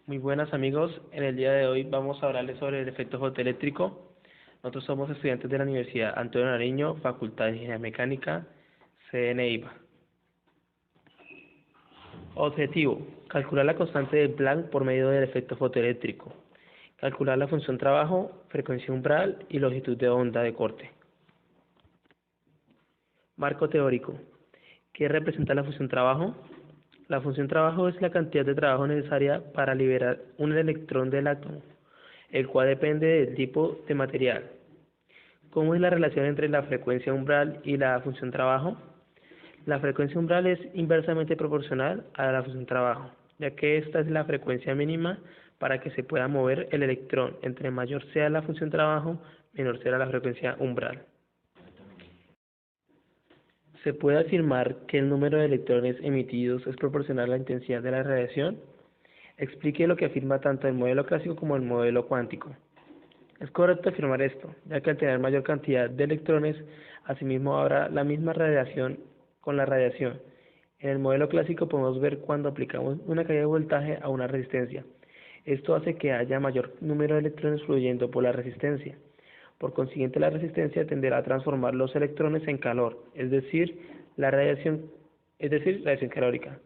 Muy buenas amigos, en el día de hoy vamos a hablarles sobre el efecto fotoeléctrico. Nosotros somos estudiantes de la Universidad Antonio Nariño, Facultad de Ingeniería Mecánica, sede Neiva. Objetivo: calcular la constante de Planck por medio del efecto fotoeléctrico. Calcular la función trabajo, frecuencia umbral y longitud de onda de corte. Marco teórico. ¿Qué representa la función trabajo? La función trabajo es la cantidad de trabajo necesaria para liberar un electrón del átomo, el cual depende del tipo de material. ¿Cómo es la relación entre la frecuencia umbral y la función trabajo? La frecuencia umbral es inversamente proporcional a la función trabajo, ya que esta es la frecuencia mínima para que se pueda mover el electrón. Entre mayor sea la función trabajo, menor será la frecuencia umbral. ¿Se puede afirmar que el número de electrones emitidos es proporcional a la intensidad de la radiación? Explique lo que afirma tanto el modelo clásico como el modelo cuántico. Es correcto afirmar esto, ya que al tener mayor cantidad de electrones, asimismo habrá la misma radiación con la radiación. En el modelo clásico podemos ver cuando aplicamos una caída de voltaje a una resistencia. Esto hace que haya mayor número de electrones fluyendo por la resistencia. Por consiguiente, la resistencia tenderá a transformar los electrones en calor, radiación calórica.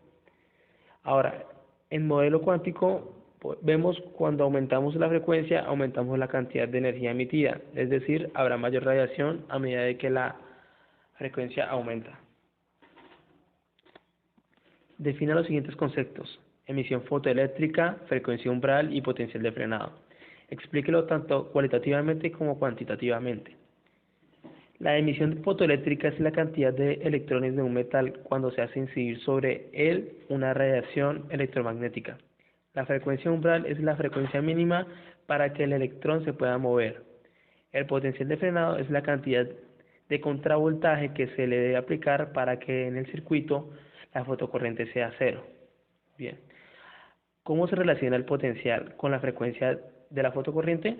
Ahora, en modelo cuántico vemos cuando aumentamos la frecuencia, aumentamos la cantidad de energía emitida, es decir, habrá mayor radiación a medida de que la frecuencia aumenta. Defina los siguientes conceptos: emisión fotoeléctrica, frecuencia umbral y potencial de frenado. Explíquelo tanto cualitativamente como cuantitativamente. La emisión fotoeléctrica es la cantidad de electrones de un metal cuando se hace incidir sobre él una radiación electromagnética. La frecuencia umbral es la frecuencia mínima para que el electrón se pueda mover. El potencial de frenado es la cantidad de contravoltaje que se le debe aplicar para que en el circuito la fotocorriente sea cero. Bien. ¿Cómo se relaciona el potencial con la frecuencia de la fotocorriente?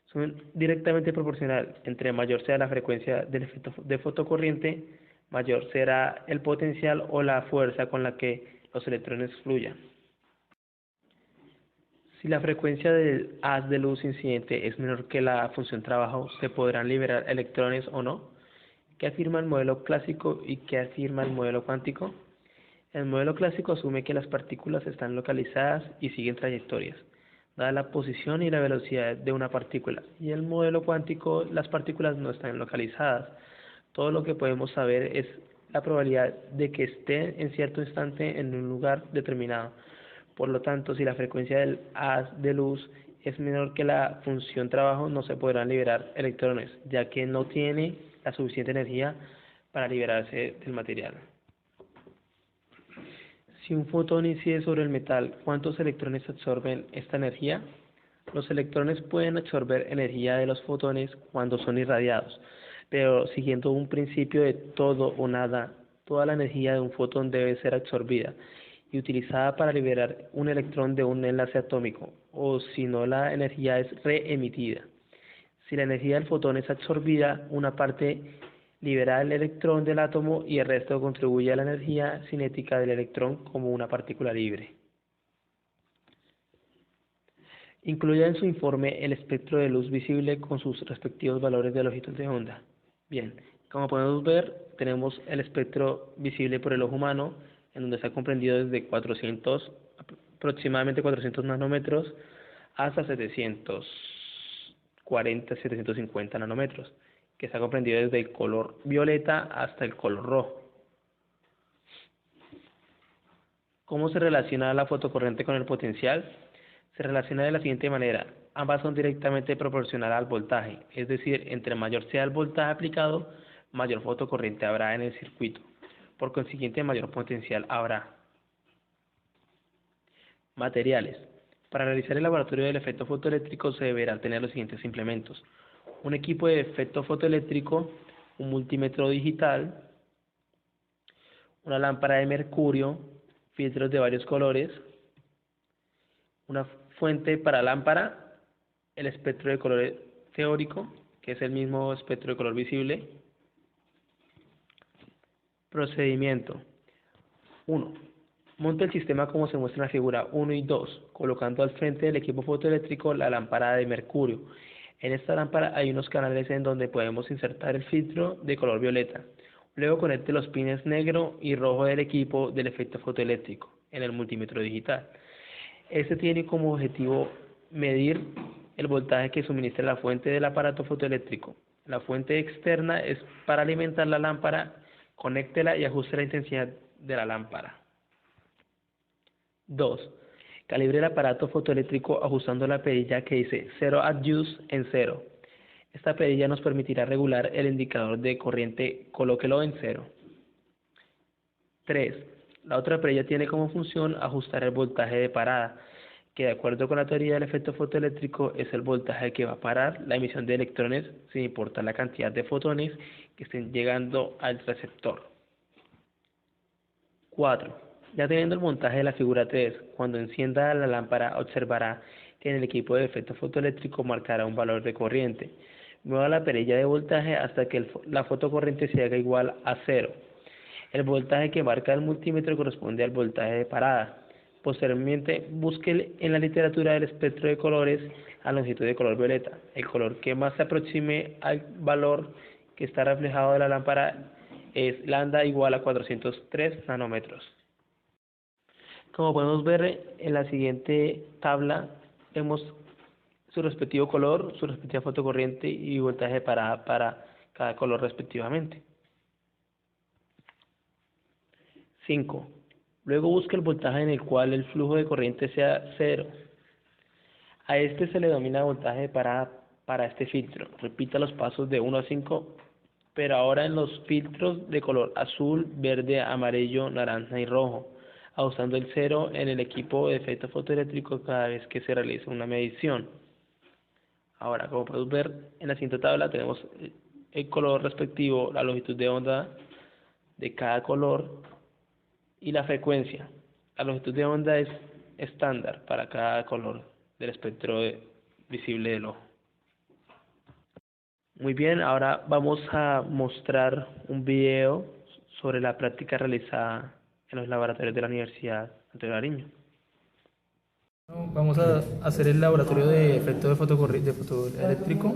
Son directamente proporcional. Entre mayor sea la frecuencia del efecto de fotocorriente, mayor será el potencial o la fuerza con la que los electrones fluyan. Si la frecuencia del haz de luz incidente es menor que la función trabajo, ¿se podrán liberar electrones o no? ¿Qué afirma el modelo clásico y qué afirma el modelo cuántico? El modelo clásico asume que las partículas están localizadas y siguen trayectorias, dada la posición y la velocidad de una partícula, y el modelo cuántico, las partículas no están localizadas. Todo lo que podemos saber es la probabilidad de que estén en cierto instante en un lugar determinado. Por lo tanto, si la frecuencia del haz de luz es menor que la función trabajo, no se podrán liberar electrones, ya que no tiene la suficiente energía para liberarse del material. Si un fotón incide sobre el metal, ¿cuántos electrones absorben esta energía? Los electrones pueden absorber energía de los fotones cuando son irradiados, pero siguiendo un principio de todo o nada, toda la energía de un fotón debe ser absorbida y utilizada para liberar un electrón de un enlace atómico, o si no, la energía es reemitida. Si la energía del fotón es absorbida, una parte libera el electrón del átomo y el resto contribuye a la energía cinética del electrón como una partícula libre. Incluya en su informe el espectro de luz visible con sus respectivos valores de longitud de onda. Bien, como podemos ver, tenemos el espectro visible por el ojo humano, en donde está comprendido desde aproximadamente 400 nanómetros hasta 740, 750 nanómetros, que está comprendido desde el color violeta hasta el color rojo. ¿Cómo se relaciona la fotocorriente con el potencial? Se relaciona de la siguiente manera: ambas son directamente proporcionales al voltaje, es decir, entre mayor sea el voltaje aplicado, mayor fotocorriente habrá en el circuito. Por consiguiente, mayor potencial habrá. Materiales. Para realizar el laboratorio del efecto fotoeléctrico se deberán tener los siguientes implementos: un equipo de efecto fotoeléctrico, un multímetro digital, una lámpara de mercurio, filtros de varios colores, una fuente para lámpara, el espectro de color teórico, que es el mismo espectro de color visible. Procedimiento: 1. Monta el sistema como se muestra en la figura 1 y 2, colocando al frente del equipo fotoeléctrico la lámpara de mercurio. En esta lámpara hay unos canales en donde podemos insertar el filtro de color violeta. Luego conecte los pines negro y rojo del equipo del efecto fotoeléctrico en el multímetro digital. Este tiene como objetivo medir el voltaje que suministra la fuente del aparato fotoeléctrico. La fuente externa es para alimentar la lámpara, conéctela y ajuste la intensidad de la lámpara. 2. Calibre el aparato fotoeléctrico ajustando la perilla que dice Zero Adjust en 0. Esta perilla nos permitirá regular el indicador de corriente, colóquelo en 0. 3. La otra perilla tiene como función ajustar el voltaje de parada, que de acuerdo con la teoría del efecto fotoeléctrico es el voltaje que va a parar la emisión de electrones sin importar la cantidad de fotones que estén llegando al receptor. 4. Ya teniendo el montaje de la figura 3, cuando encienda la lámpara observará que en el equipo de efecto fotoeléctrico marcará un valor de corriente. Mueva la perilla de voltaje hasta que la fotocorriente se haga igual a 0. El voltaje que marca el multímetro corresponde al voltaje de parada. Posteriormente, busque en la literatura del espectro de colores la longitud de color violeta. El color que más se aproxime al valor que está reflejado de la lámpara es lambda igual a 403 nanómetros. Como podemos ver en la siguiente tabla, vemos su respectivo color, su respectiva fotocorriente y voltaje de parada para cada color respectivamente. 5. Luego busque el voltaje en el cual el flujo de corriente sea 0. A este se le denomina voltaje de parada para este filtro. Repita los pasos de 1 a 5, pero ahora en los filtros de color azul, verde, amarillo, naranja y rojo, ajustando el 0 en el equipo de efecto fotoeléctrico cada vez que se realice una medición. Ahora, como podemos ver en la siguiente tabla, tenemos el color respectivo, la longitud de onda de cada color y la frecuencia. La longitud de onda es estándar para cada color del espectro visible del ojo. Muy bien, ahora vamos a mostrar un video sobre la práctica realizada en los laboratorios de la Universidad Antonio Nariño. Vamos a hacer el laboratorio de efecto de fotoeléctrico.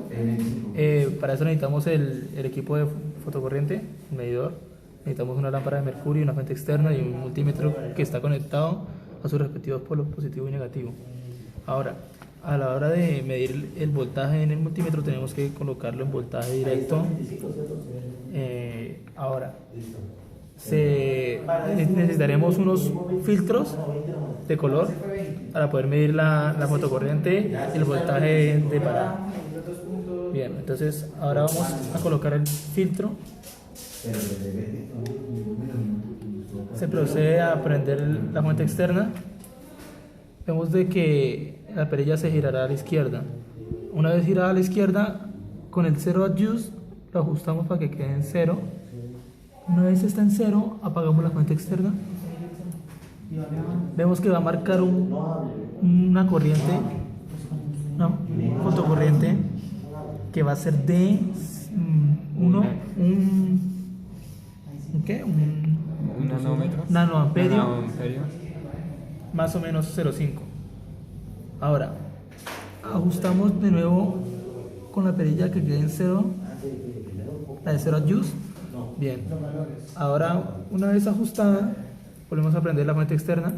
Para eso necesitamos el equipo de fotocorriente, un medidor. Necesitamos una lámpara de mercurio, una fuente externa y un multímetro que está conectado a sus respectivos polos positivo y negativo. Ahora, a la hora de medir el voltaje en el multímetro tenemos que colocarlo en voltaje directo. Ahora, necesitaremos unos filtros de color para poder medir la fotocorriente y el voltaje de parada. Bien, entonces ahora vamos a colocar el filtro. Se procede a prender la fuente externa. Vemos de que la perilla se girará a la izquierda. Una vez girada a la izquierda, con el Zero Adjust lo ajustamos para que quede en 0. Una vez está en 0, apagamos la fuente externa. Vemos que va a marcar una corriente, una fotocorriente que va a ser de un nanoamperio, más o menos 0,5. Ahora, ajustamos de nuevo con la perilla que quede en 0, la de Zero Adjust. Bien, ahora una vez ajustada, volvemos a prender la fuente externa.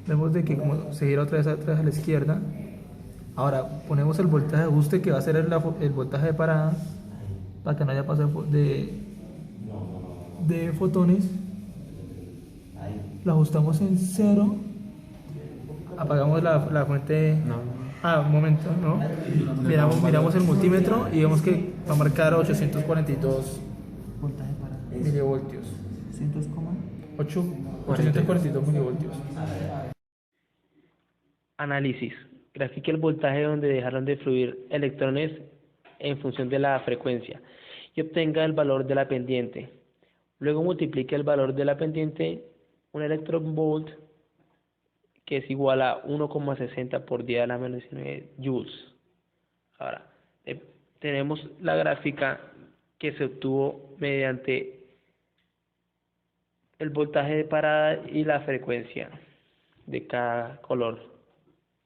Vemos de que como se gira otra vez a la izquierda. Ahora ponemos el voltaje de ajuste que va a ser el voltaje de parada para que no haya paso de fotones. Lo ajustamos en 0. Apagamos la fuente. Un momento, ¿no? Miramos el multímetro y vemos que va a marcar 842 milivoltios. 842 milivoltios. Análisis. Grafique el voltaje donde dejaron de fluir electrones en función de la frecuencia y obtenga el valor de la pendiente. Luego multiplique el valor de la pendiente, un electronvolt, que es igual a 1,60 por 10 a la menos 19 joules. Ahora, tenemos la gráfica que se obtuvo mediante el voltaje de parada y la frecuencia de cada color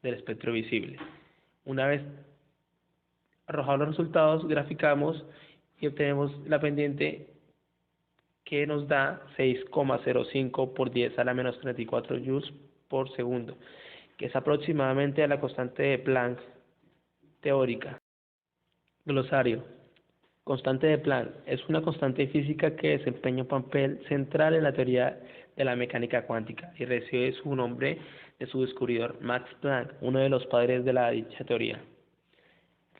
del espectro visible. Una vez arrojados los resultados, graficamos y obtenemos la pendiente que nos da 6,05 por 10 a la menos 34 joules por segundo, que es aproximadamente a la constante de Planck teórica. Glosario. Constante de Planck es una constante física que desempeña un papel central en la teoría de la mecánica cuántica y recibe su nombre de su descubridor Max Planck, uno de los padres de dicha teoría.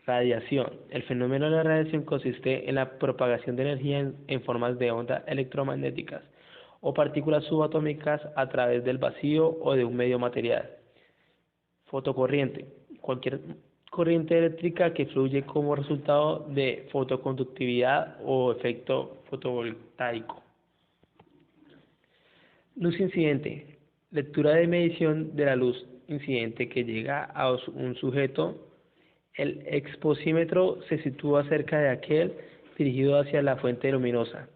Radiación. El fenómeno de la radiación consiste en la propagación de energía en formas de ondas electromagnéticas o partículas subatómicas a través del vacío o de un medio material. Fotocorriente. Cualquier corriente eléctrica que fluye como resultado de fotoconductividad o efecto fotovoltaico. Luz incidente. Lectura de medición de la luz incidente que llega a un sujeto. El exposímetro se sitúa cerca de aquel dirigido hacia la fuente luminosa.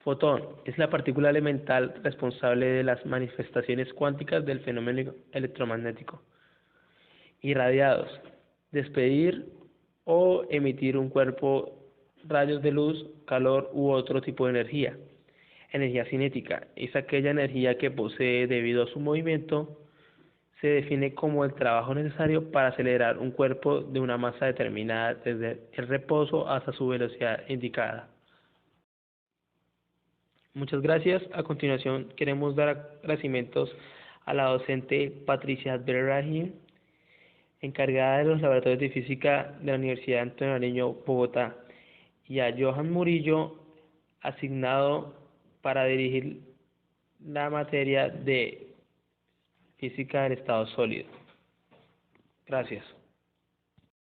Fotón es la partícula elemental responsable de las manifestaciones cuánticas del fenómeno electromagnético. Irradiados, despedir o emitir un cuerpo, rayos de luz, calor u otro tipo de energía. Energía cinética es aquella energía que posee debido a su movimiento. Se define como el trabajo necesario para acelerar un cuerpo de una masa determinada desde el reposo hasta su velocidad indicada. Muchas gracias. A continuación queremos dar agradecimientos a la docente Patricia Abderrahim, encargada de los laboratorios de física de la Universidad Antonio Nariño, Bogotá, y a Johan Murillo, asignado para dirigir la materia de física en estado sólido. Gracias.